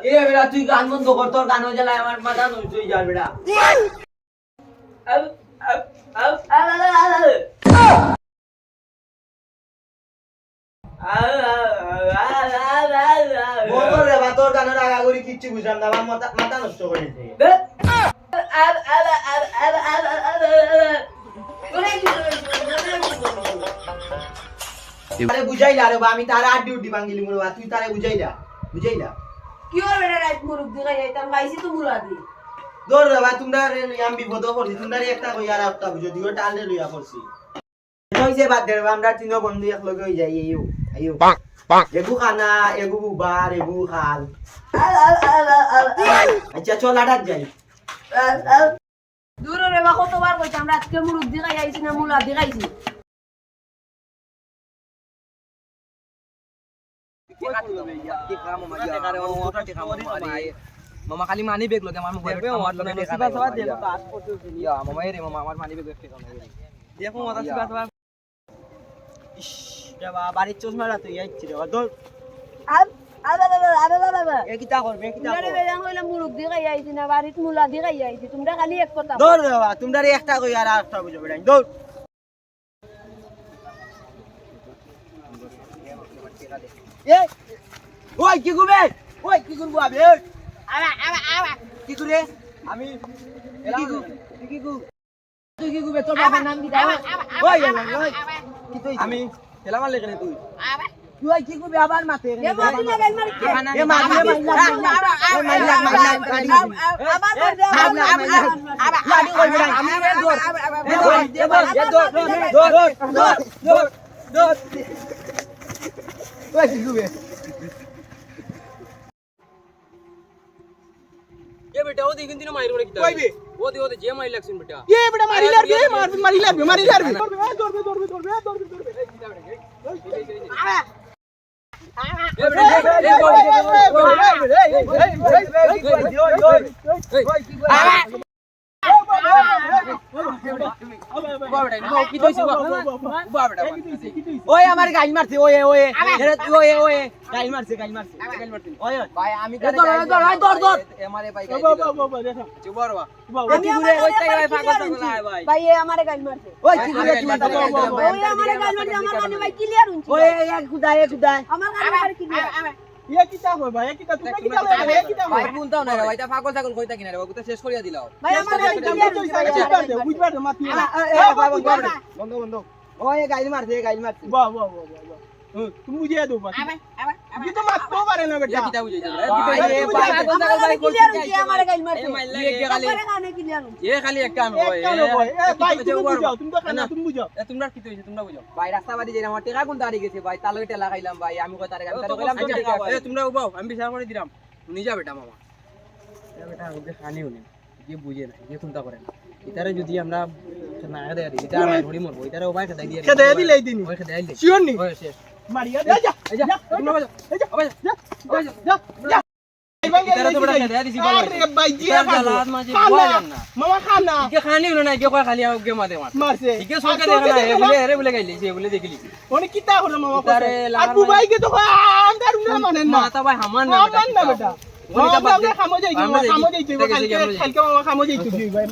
এ বেটা তুই গান বন্ধ কর, তোর গান হয়ে জ্বালায় আমার মাথা নষ্ট হয়ে যাবে বেটা। তোর গানের আগাগোড়ি কিচ্ছু বুঝলাম না, আমার মাথা নষ্ট করে দিতে। আরে বুঝাইলা রে বা, আমি তার আর ডিউটি ভাঙিলি মোর বা, তুই তারে বুঝাইলা কি হবে রে রাত মুরুক দিগা যাইতাম গাইছি তো মুরাদি দৌড় রে বা, তোমরা রে আমি বিপদ পড়ছি, তোমরা একটা কই আর একটা বুঝো দিও টালে লইয়া পড়ছি। কইছে বাদ দে, আমরা তিন বন্ধু এক লগে হই যাই। আইও আইও এগু খানা এগু বুবার এগু খাল। আচ্ছা চল আটাত যাই। দূর রে বা কতবার কইতাম রাতকে মুরুক দিগা যাইছি না মুরাদি গাইছি। মামা খালি মানি বেগ লগে আমার মোবাইল নসিবা সবা দে কাজ করতেছি ইয়া মামা রে মামা আমার মানি বেগ দেখতে কাম দেখো মাথা সিবা সবা ইশ দেবা বাড়ি চশমাটা তুই আইছি রে দল এ কিটা করবে কিটা তোমরা বেজান কইলা মুরুক দিগা যাইছি না বাড়িত মুলা দিগা যাইছি, তোমরা খালি এক কথা দৌড় রে বা, তোমরা একটা কই আর একটা বুঝো বেটা। দৌড় এ ওই কি গুবে, ওই কি গুনবো আবে, আবা কি করে আমি তুই কি গুবে, তোর বাবার নাম কি দাও? ওই ওই কি তুই আমি খেলা মারলে কেন তুই তুই কি গুবে আবার মাতে এ মাটি লাগাই মারি কে এ মারলে লাডি কই বেটা আমি দৌড় দৌড় ওই কি গুবে এ বেটা ও দেখুন দিন মাইর বলে কিটা কইবে ও দে যে মাইর লাগছিন বেটা এ বেটা মারি লাগবে মারি লাগবে ওই আমার গাইল মারছে ওই ওই ওই ওই গাইল মারছে ওই ভাই আমি দর আমারে ভাই চুবরবা আমি ওই টাকা ভাই পাগল পাগল আয় ভাই ভাই এ আমারে গাল মারছে ওই কি করে ওই আমারে গাল মারছে আমার কানে ভাই ক্লিয়ার হইছে ওই এক খুদাই আমার কানে ক্লিয়ার ये किता हो भाई ये किता तुमने किता ले ये किता ভাই বুনতাও না রে ভাই তা পাগল ছাগল কইতা কিনা রে বাবু তো শেষ করিয়া দিলাও ভাই আমার কানে ক্লিয়ার হইছে বুঝবার মাতি বন্ধ বন্ধ ওই গাইল মারছে वाह वाह वाह वाह तुम मुझे दो बात ये तो मत तो मारे ना बेटा কিতা বুঝাইছ ভাই এ পাগল ছাগল ভাই ক্লিয়ার হইছে আমারে গাল মারছে এ খালি আমার কানে ক্লিয়ার হইছে এ খালি একটা আমি ভাই ए भाई तुम बुझाओ तुम तो खाना तुम बुझाओ এ তোমরা কি হইছে তোমরা বুঝাও ভাই রাস্তা বাদি যাই আমার টাকা কোন দাঁড়িয়ে গেছে ভাই তালই টেলা খাইলাম ভাই আমি কই তারে আমি তারে কইলাম এ তোমরা উবাও আমি বিচার করে দিলাম নিজা বেটা মামা এ বেটা ওকে খানি হনি যে বুঝে না যে চিন্তা করে না ইতারে যদি আমরা না দেয়া দিই এটা আমি ঘড়ি মরবো ইতারে ওবাই খেদাই দিয়ে খেদাই দিলাই দিনি ওই খেদাই দিই শিওর নি ওই শেষ মারিয়া যা যা তোমরা বাজা যা ইতারে তো বেটা খেদাই দিছি ভালো আরে ভাই জি জালাত মাঝে বুয়া জান না মামা খানা কে খানি হলো না কে কয় খালি আগে মাতে মার মারছে কে সরকার দেখা না এ বলে আরে বলে গাইলি সে বলে দেখলি ওনে কিতা হলো মামা ইতারে আবু ভাই কে তো আন্দার না মানেন না মাতা ভাই হামান না না বেটা ওটা বাদ দে খামো যাইতো কালকে মামা খামো যাইতো ভাই